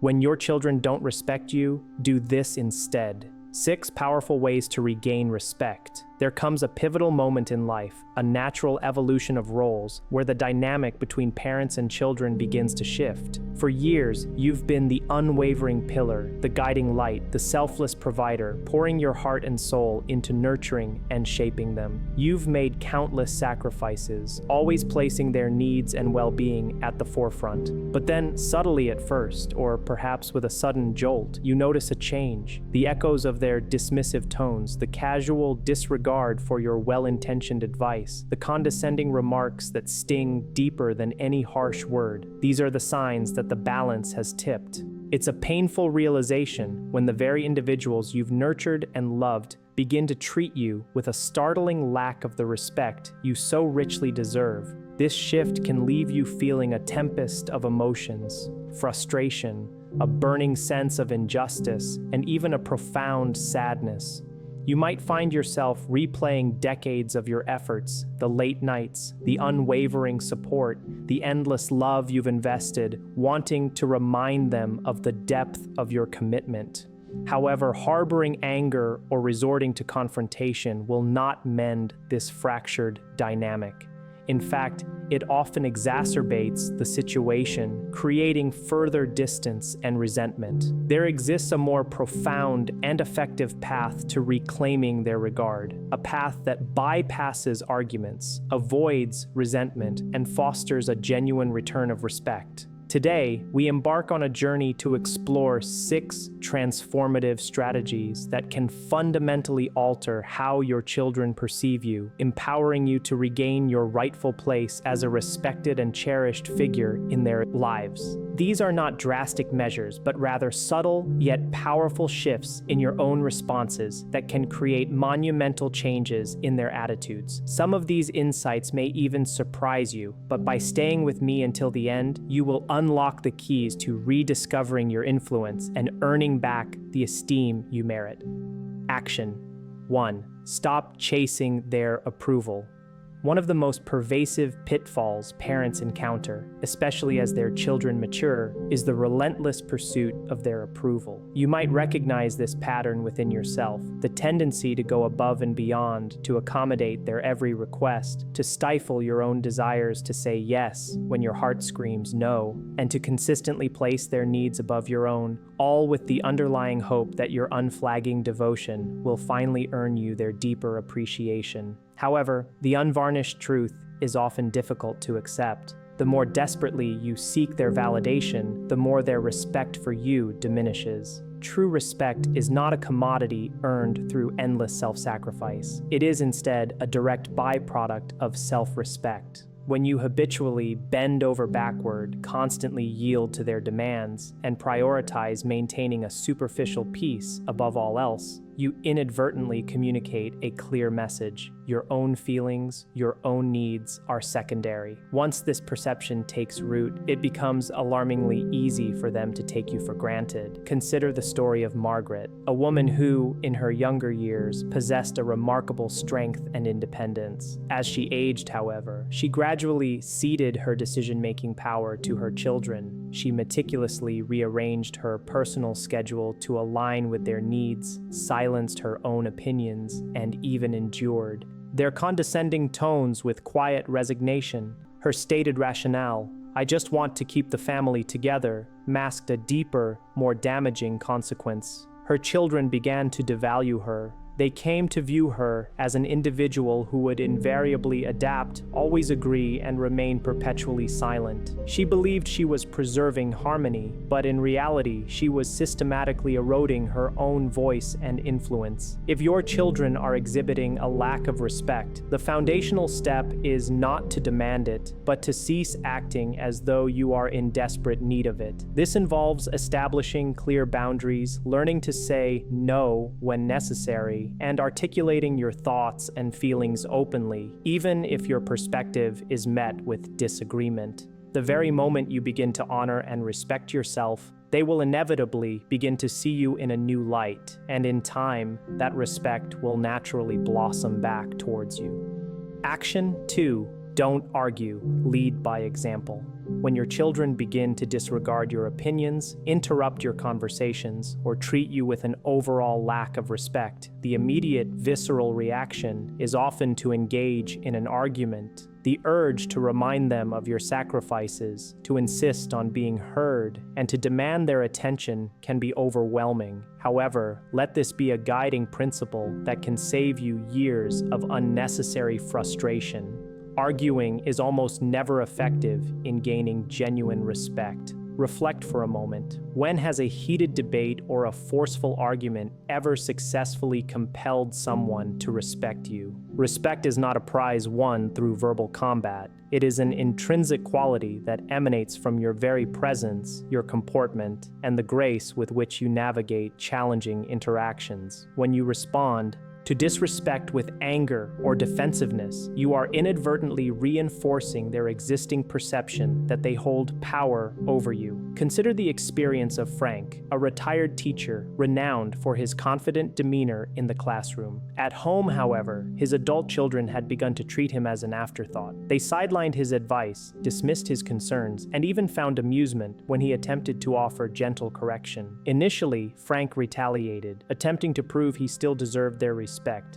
When your children don't respect you, do this instead. 6 powerful ways to regain respect. There comes a pivotal moment in life, a natural evolution of roles, where the dynamic between parents and children begins to shift. For years, you've been the unwavering pillar, the guiding light, the selfless provider, pouring your heart and soul into nurturing and shaping them. You've made countless sacrifices, always placing their needs and well-being at the forefront. But then, subtly at first, or perhaps with a sudden jolt, you notice a change. The echoes of their dismissive tones, the casual disregard for your well-intentioned advice, the condescending remarks that sting deeper than any harsh word. These are the signs that the balance has tipped. It's a painful realization when the very individuals you've nurtured and loved begin to treat you with a startling lack of the respect you so richly deserve. This shift can leave you feeling a tempest of emotions, frustration, a burning sense of injustice, and even a profound sadness. You might find yourself replaying decades of your efforts, the late nights, the unwavering support, the endless love you've invested, wanting to remind them of the depth of your commitment. However, harboring anger or resorting to confrontation will not mend this fractured dynamic. In fact, it often exacerbates the situation, creating further distance and resentment. There exists a more profound and effective path to reclaiming their regard, a path that bypasses arguments, avoids resentment, and fosters a genuine return of respect. Today, we embark on a journey to explore 6 transformative strategies that can fundamentally alter how your children perceive you, empowering you to regain your rightful place as a respected and cherished figure in their lives. These are not drastic measures, but rather subtle yet powerful shifts in your own responses that can create monumental changes in their attitudes. Some of these insights may even surprise you, but by staying with me until the end, you will unlock the keys to rediscovering your influence and earning back the esteem you merit. Action 1. Stop chasing their approval. One of the most pervasive pitfalls parents encounter, especially as their children mature, is the relentless pursuit of their approval. You might recognize this pattern within yourself, the tendency to go above and beyond to accommodate their every request, to stifle your own desires to say yes when your heart screams no, and to consistently place their needs above your own, all with the underlying hope that your unflagging devotion will finally earn you their deeper appreciation. However, the unvarnished truth is often difficult to accept. The more desperately you seek their validation, the more their respect for you diminishes. True respect is not a commodity earned through endless self-sacrifice. It is instead a direct byproduct of self-respect. When you habitually bend over backward, constantly yield to their demands, and prioritize maintaining a superficial peace above all else, you inadvertently communicate a clear message. Your own feelings, your own needs are secondary. Once this perception takes root, it becomes alarmingly easy for them to take you for granted. Consider the story of Margaret, a woman who, in her younger years, possessed a remarkable strength and independence. As she aged, however, she gradually ceded her decision-making power to her children. She meticulously rearranged her personal schedule to align with their needs, silenced her own opinions, and even endured their condescending tones with quiet resignation. Her stated rationale, "I just want to keep the family together," masked a deeper, more damaging consequence. Her children began to devalue her. They came to view her as an individual who would invariably adapt, always agree, and remain perpetually silent. She believed she was preserving harmony, but in reality, she was systematically eroding her own voice and influence. If your children are exhibiting a lack of respect, the foundational step is not to demand it, but to cease acting as though you are in desperate need of it. This involves establishing clear boundaries, learning to say no when necessary, and articulating your thoughts and feelings openly, even if your perspective is met with disagreement. The very moment you begin to honor and respect yourself, they will inevitably begin to see you in a new light, and in time, that respect will naturally blossom back towards you. Action 2. Don't argue, lead by example. When your children begin to disregard your opinions, interrupt your conversations, or treat you with an overall lack of respect, the immediate visceral reaction is often to engage in an argument. The urge to remind them of your sacrifices, to insist on being heard, and to demand their attention can be overwhelming. However, let this be a guiding principle that can save you years of unnecessary frustration. Arguing is almost never effective in gaining genuine respect. Reflect for a moment. When has a heated debate or a forceful argument ever successfully compelled someone to respect you? Respect is not a prize won through verbal combat. It is an intrinsic quality that emanates from your very presence, your comportment, and the grace with which you navigate challenging interactions. When you respond to disrespect with anger or defensiveness, you are inadvertently reinforcing their existing perception that they hold power over you. Consider the experience of Frank, a retired teacher renowned for his confident demeanor in the classroom. At home, however, his adult children had begun to treat him as an afterthought. They sidelined his advice, dismissed his concerns, and even found amusement when he attempted to offer gentle correction. Initially, Frank retaliated, attempting to prove he still deserved their respect.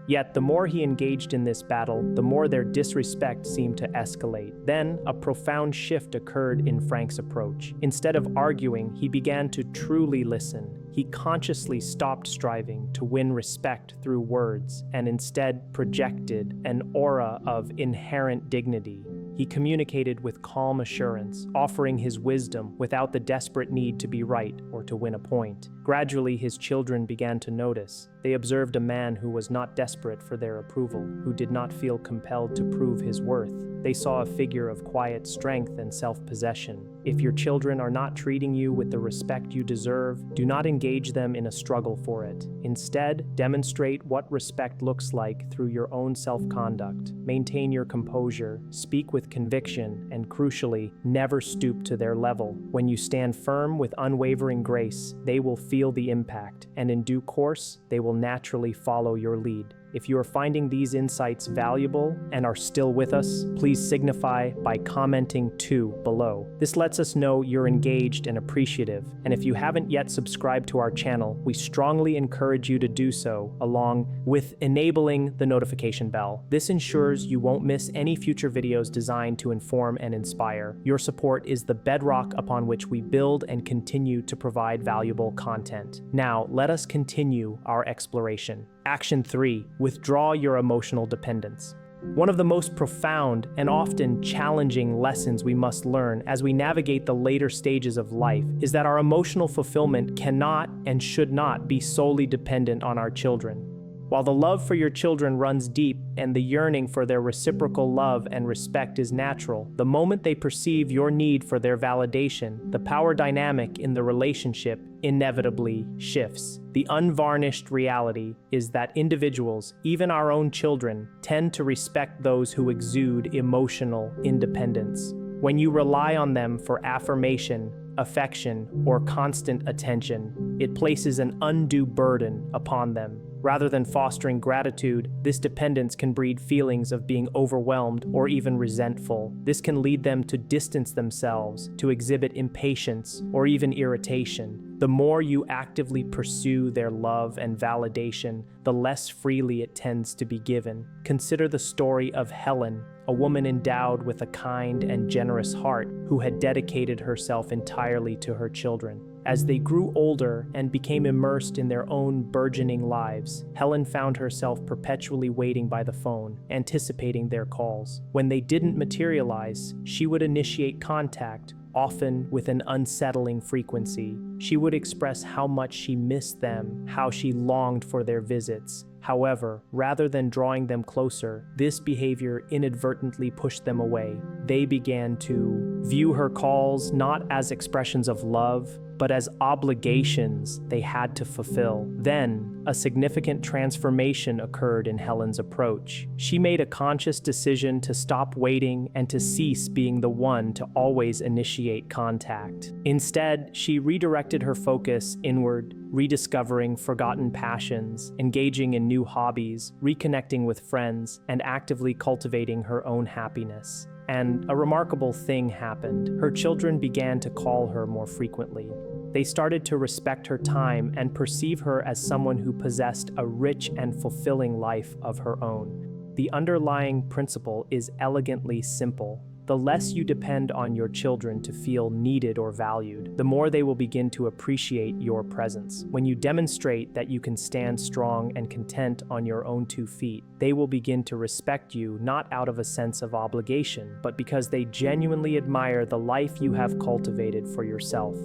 Yet, the more he engaged in this battle, the more their disrespect seemed to escalate. Then, a profound shift occurred in Frank's approach. Instead of arguing, he began to truly listen. He consciously stopped striving to win respect through words and instead projected an aura of inherent dignity. He communicated with calm assurance, offering his wisdom without the desperate need to be right or to win a point. Gradually, his children began to notice. They observed a man who was not desperate for their approval, who did not feel compelled to prove his worth. They saw a figure of quiet strength and self-possession. If your children are not treating you with the respect you deserve, do not engage them in a struggle for it. Instead, demonstrate what respect looks like through your own self-conduct. Maintain your composure, speak with conviction, and crucially, never stoop to their level. When you stand firm with unwavering grace, they will feel the impact, and in due course, they will naturally follow your lead. If you are finding these insights valuable and are still with us, please signify by commenting 2 below. This lets us know you're engaged and appreciative. And if you haven't yet subscribed to our channel, we strongly encourage you to do so, along with enabling the notification bell. This ensures you won't miss any future videos designed to inform and inspire. Your support is the bedrock upon which we build and continue to provide valuable content. Now, let us continue our exploration. Action 3. Withdraw your emotional dependence. One of the most profound and often challenging lessons we must learn as we navigate the later stages of life is that our emotional fulfillment cannot and should not be solely dependent on our children. While the love for your children runs deep and the yearning for their reciprocal love and respect is natural, the moment they perceive your need for their validation, the power dynamic in the relationship inevitably shifts. The unvarnished reality is that individuals, even our own children, tend to respect those who exude emotional independence. When you rely on them for affirmation, affection, or constant attention, it places an undue burden upon them. Rather than fostering gratitude, this dependence can breed feelings of being overwhelmed or even resentful. This can lead them to distance themselves, to exhibit impatience, or even irritation. The more you actively pursue their love and validation, the less freely it tends to be given. Consider the story of Helen, a woman endowed with a kind and generous heart who had dedicated herself entirely to her children. As they grew older and became immersed in their own burgeoning lives, Helen found herself perpetually waiting by the phone, anticipating their calls. When they didn't materialize, she would initiate contact, often with an unsettling frequency. She would express how much she missed them, how she longed for their visits. However, rather than drawing them closer, this behavior inadvertently pushed them away. They began to view her calls not as expressions of love, but as obligations they had to fulfill. Then, a significant transformation occurred in Helen's approach. She made a conscious decision to stop waiting and to cease being the one to always initiate contact. Instead, she redirected her focus inward, rediscovering forgotten passions, engaging in new hobbies, reconnecting with friends, and actively cultivating her own happiness. And a remarkable thing happened. Her children began to call her more frequently. They started to respect her time and perceive her as someone who possessed a rich and fulfilling life of her own. The underlying principle is elegantly simple. The less you depend on your children to feel needed or valued, the more they will begin to appreciate your presence. When you demonstrate that you can stand strong and content on your own 2 feet, they will begin to respect you not out of a sense of obligation, but because they genuinely admire the life you have cultivated for yourself.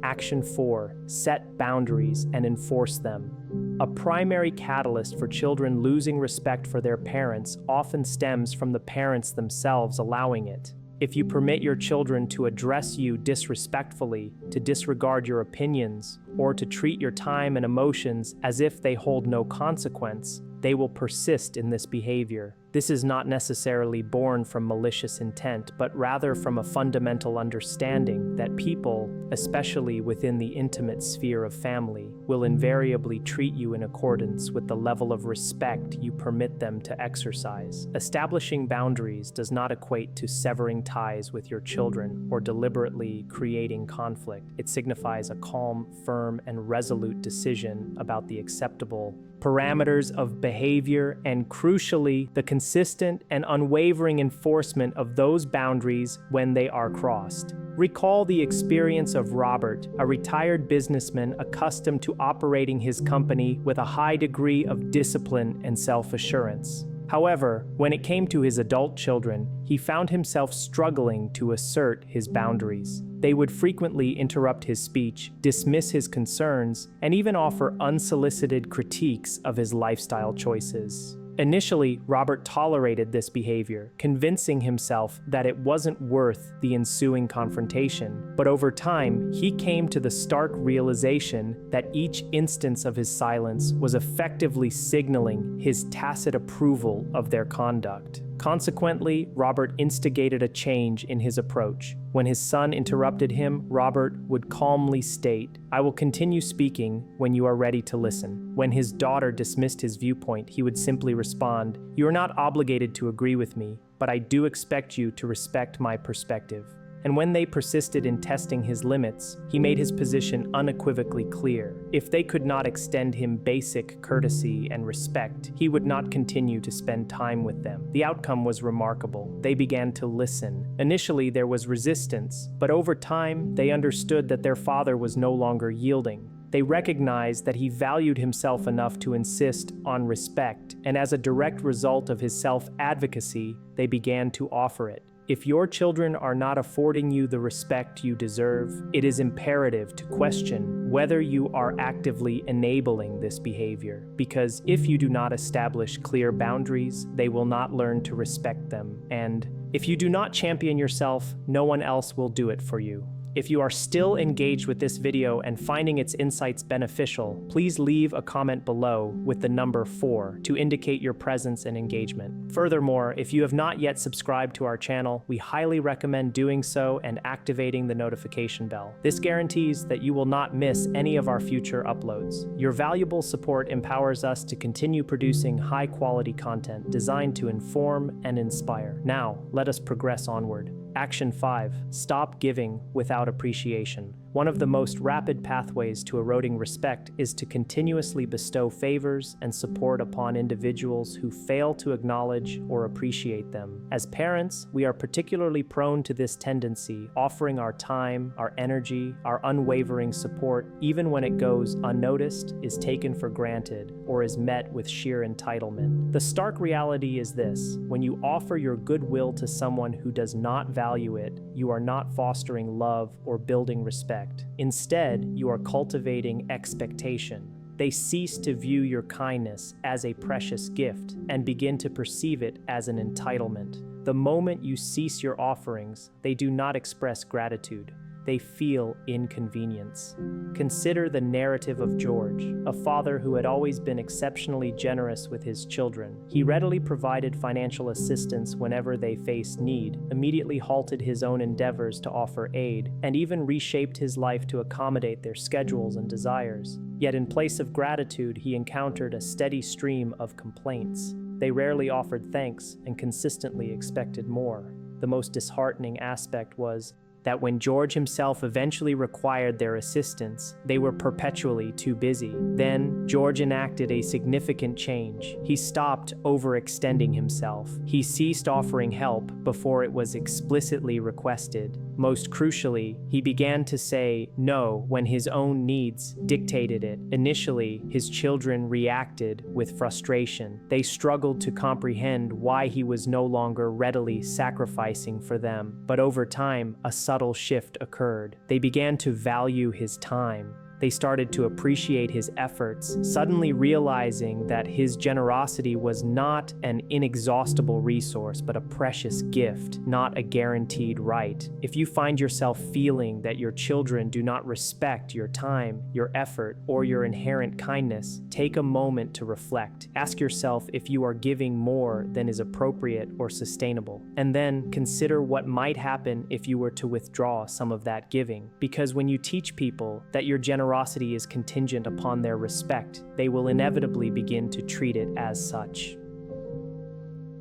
Action 4. Set boundaries and enforce them. A primary catalyst for children losing respect for their parents often stems from the parents themselves allowing it. If you permit your children to address you disrespectfully, to disregard your opinions, or to treat your time and emotions as if they hold no consequence, they will persist in this behavior. This is not necessarily born from malicious intent, but rather from a fundamental understanding that people, especially within the intimate sphere of family, will invariably treat you in accordance with the level of respect you permit them to exercise. Establishing boundaries does not equate to severing ties with your children or deliberately creating conflict. It signifies a calm, firm, and resolute decision about the acceptable parameters of behavior and, crucially, the consistent and unwavering enforcement of those boundaries when they are crossed. Recall the experience of Robert, a retired businessman accustomed to operating his company with a high degree of discipline and self-assurance. However, when it came to his adult children, he found himself struggling to assert his boundaries. They would frequently interrupt his speech, dismiss his concerns, and even offer unsolicited critiques of his lifestyle choices. Initially, Robert tolerated this behavior, convincing himself that it wasn't worth the ensuing confrontation. But over time, he came to the stark realization that each instance of his silence was effectively signaling his tacit approval of their conduct. Consequently, Robert instigated a change in his approach. When his son interrupted him, Robert would calmly state, "I will continue speaking when you are ready to listen." When his daughter dismissed his viewpoint, he would simply respond, "You are not obligated to agree with me, but I do expect you to respect my perspective." And when they persisted in testing his limits, he made his position unequivocally clear. If they could not extend him basic courtesy and respect, he would not continue to spend time with them. The outcome was remarkable. They began to listen. Initially, there was resistance, but over time, they understood that their father was no longer yielding. They recognized that he valued himself enough to insist on respect, and as a direct result of his self-advocacy, they began to offer it. If your children are not affording you the respect you deserve, it is imperative to question whether you are actively enabling this behavior. Because if you do not establish clear boundaries, they will not learn to respect them. And if you do not champion yourself, no one else will do it for you. If you are still engaged with this video and finding its insights beneficial, please leave a comment below with the number 4 to indicate your presence and engagement. Furthermore, if you have not yet subscribed to our channel, we highly recommend doing so and activating the notification bell. This guarantees that you will not miss any of our future uploads. Your valuable support empowers us to continue producing high-quality content designed to inform and inspire. Now, let us progress onward. Action 5. Stop giving without appreciation. One of the most rapid pathways to eroding respect is to continuously bestow favors and support upon individuals who fail to acknowledge or appreciate them. As parents, we are particularly prone to this tendency, offering our time, our energy, our unwavering support, even when it goes unnoticed, is taken for granted, or is met with sheer entitlement. The stark reality is this: when you offer your goodwill to someone who does not value it, you are not fostering love or building respect. Instead, you are cultivating expectation. They cease to view your kindness as a precious gift and begin to perceive it as an entitlement. The moment you cease your offerings, they do not express gratitude. they feel inconvenience. Consider the narrative of George, a father who had always been exceptionally generous with his children. He readily provided financial assistance whenever they faced need, immediately halted his own endeavors to offer aid, and even reshaped his life to accommodate their schedules and desires. Yet in place of gratitude, he encountered a steady stream of complaints. They rarely offered thanks and consistently expected more. The most disheartening aspect was that when George himself eventually required their assistance, they were perpetually too busy. Then, George enacted a significant change. He stopped overextending himself. He ceased offering help before it was explicitly requested. Most crucially, he began to say no when his own needs dictated it. Initially, his children reacted with frustration. They struggled to comprehend why he was no longer readily sacrificing for them. But over time, a subtle shift occurred. They began to value his time. They started to appreciate his efforts, suddenly realizing that his generosity was not an inexhaustible resource, but a precious gift, not a guaranteed right. If you find yourself feeling that your children do not respect your time, your effort, or your inherent kindness, take a moment to reflect. Ask yourself if you are giving more than is appropriate or sustainable. And then consider what might happen if you were to withdraw some of that giving. Because when you teach people that your generosity is contingent upon their respect, they will inevitably begin to treat it as such.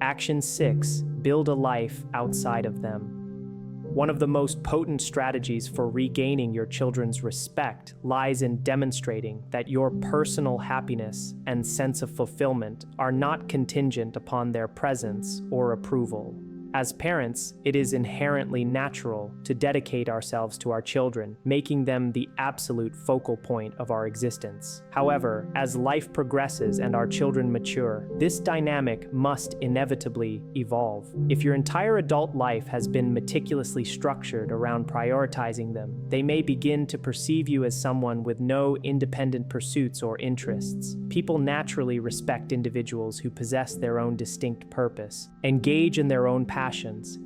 Action 6. Build a life outside of them. One of the most potent strategies for regaining your children's respect lies in demonstrating that your personal happiness and sense of fulfillment are not contingent upon their presence or approval. As parents, it is inherently natural to dedicate ourselves to our children, making them the absolute focal point of our existence. However, as life progresses and our children mature, this dynamic must inevitably evolve. If your entire adult life has been meticulously structured around prioritizing them, they may begin to perceive you as someone with no independent pursuits or interests. People naturally respect individuals who possess their own distinct purpose, engage in their own passions,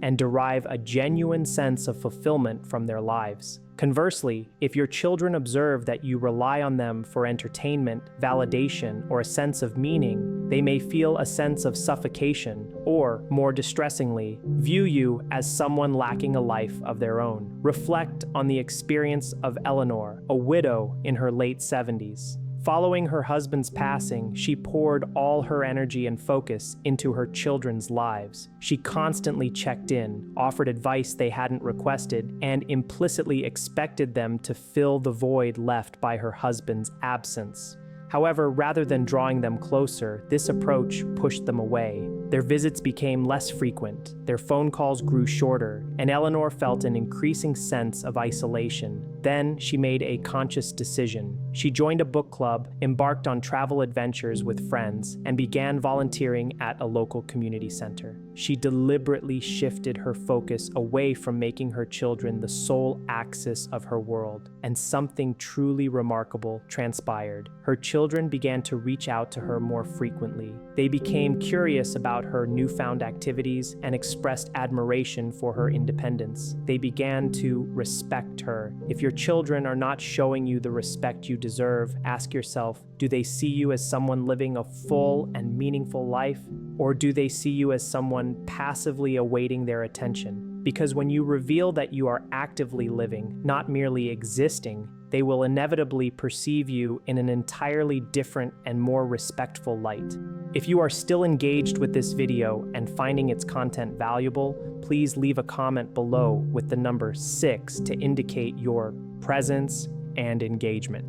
and derive a genuine sense of fulfillment from their lives. Conversely, if your children observe that you rely on them for entertainment, validation, or a sense of meaning, they may feel a sense of suffocation or, more distressingly, view you as someone lacking a life of their own. Reflect on the experience of Eleanor, a widow in her late 70s. Following her husband's passing, she poured all her energy and focus into her children's lives. She constantly checked in, offered advice they hadn't requested, and implicitly expected them to fill the void left by her husband's absence. However, rather than drawing them closer, this approach pushed them away. Their visits became less frequent, their phone calls grew shorter, and Eleanor felt an increasing sense of isolation. Then she made a conscious decision. She joined a book club, embarked on travel adventures with friends, and began volunteering at a local community center. She deliberately shifted her focus away from making her children the sole axis of her world, and something truly remarkable transpired. Her children began to reach out to her more frequently. They became curious about her newfound activities and expressed admiration for her independence. They began to respect her. If your children are not showing you the respect you deserve, ask yourself, do they see you as someone living a full and meaningful life? Or do they see you as someone passively awaiting their attention? Because when you reveal that you are actively living, not merely existing, they will inevitably perceive you in an entirely different and more respectful light. If you are still engaged with this video and finding its content valuable, please leave a comment below with the number 6 to indicate your presence and engagement.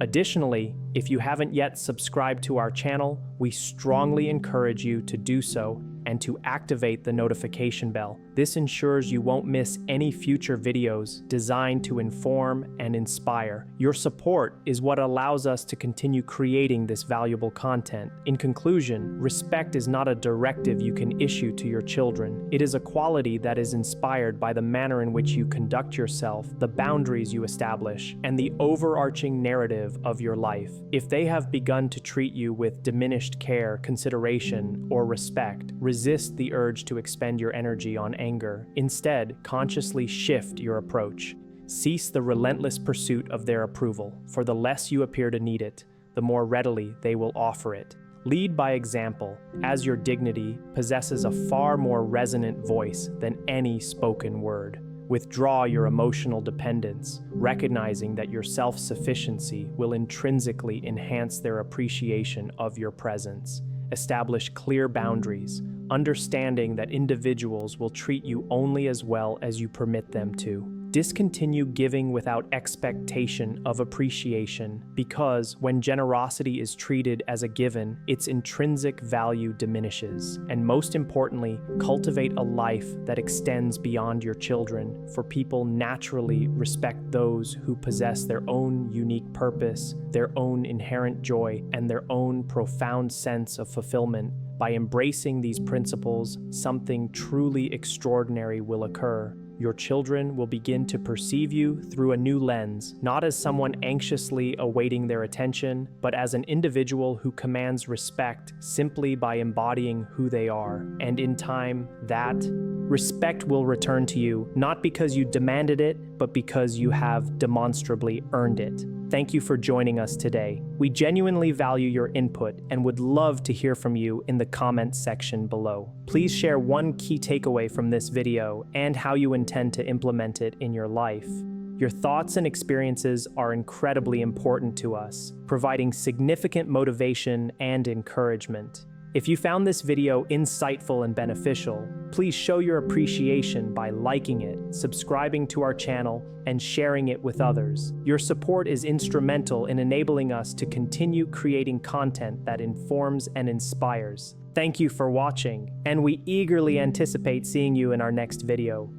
Additionally, if you haven't yet subscribed to our channel, we strongly encourage you to do so and to activate the notification bell. This ensures you won't miss any future videos designed to inform and inspire. Your support is what allows us to continue creating this valuable content. In conclusion, respect is not a directive you can issue to your children. It is a quality that is inspired by the manner in which you conduct yourself, the boundaries you establish, and the overarching narrative of your life. If they have begun to treat you with diminished care, consideration, or respect, resist the urge to expend your energy on anger. Instead, consciously shift your approach. Cease the relentless pursuit of their approval, for the less you appear to need it, the more readily they will offer it. Lead by example, as your dignity possesses a far more resonant voice than any spoken word. Withdraw your emotional dependence, recognizing that your self-sufficiency will intrinsically enhance their appreciation of your presence. Establish clear boundaries, understanding that individuals will treat you only as well as you permit them to. Discontinue giving without expectation of appreciation, because when generosity is treated as a given, its intrinsic value diminishes. And most importantly, cultivate a life that extends beyond your children, for people naturally respect those who possess their own unique purpose, their own inherent joy, and their own profound sense of fulfillment. By embracing these principles, something truly extraordinary will occur. Your children will begin to perceive you through a new lens, not as someone anxiously awaiting their attention, but as an individual who commands respect simply by embodying who they are. And in time, that respect will return to you, not because you demanded it, but because you have demonstrably earned it. Thank you for joining us today. We genuinely value your input and would love to hear from you in the comments section below. Please share one key takeaway from this video and how you intend to implement it in your life. Your thoughts and experiences are incredibly important to us, providing significant motivation and encouragement. If you found this video insightful and beneficial, please show your appreciation by liking it, subscribing to our channel, and sharing it with others. Your support is instrumental in enabling us to continue creating content that informs and inspires. Thank you for watching, and we eagerly anticipate seeing you in our next video.